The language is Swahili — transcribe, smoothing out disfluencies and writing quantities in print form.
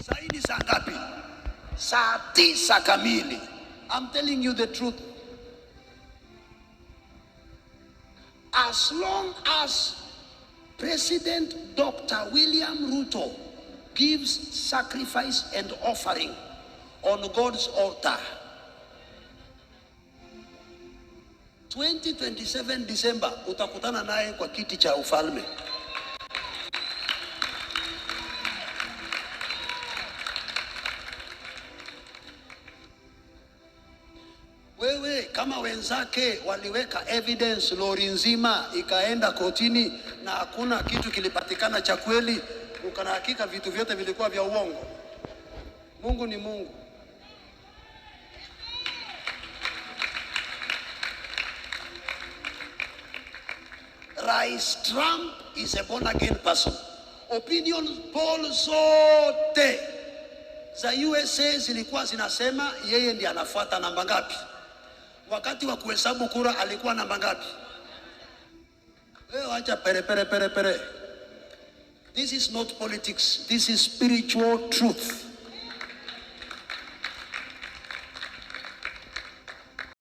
Saini saa ngapi? Saa 9 kamili. I'm telling you the truth. As long as President Dr. William Ruto gives sacrifice and offering on God's altar, 2027 December utakutana naye kwa kiti cha ufalme. Wewe kama wenzake waliweka evidence lori nzima ikaenda kotini na hakuna kitu kilipatikana cha kweli, ukana hakika vitu vyote vilikuwa vya uongo. Mungu ni Mungu. Rais Trump is a born again person. Opinion poll zote za USA zilikuwa zinasema yeye ndiye anafuata namba ngapi. Wakati wa kuhesabu kura alikuwa namba ngapi? Wewe acha pere. This is not politics. This is spiritual truth.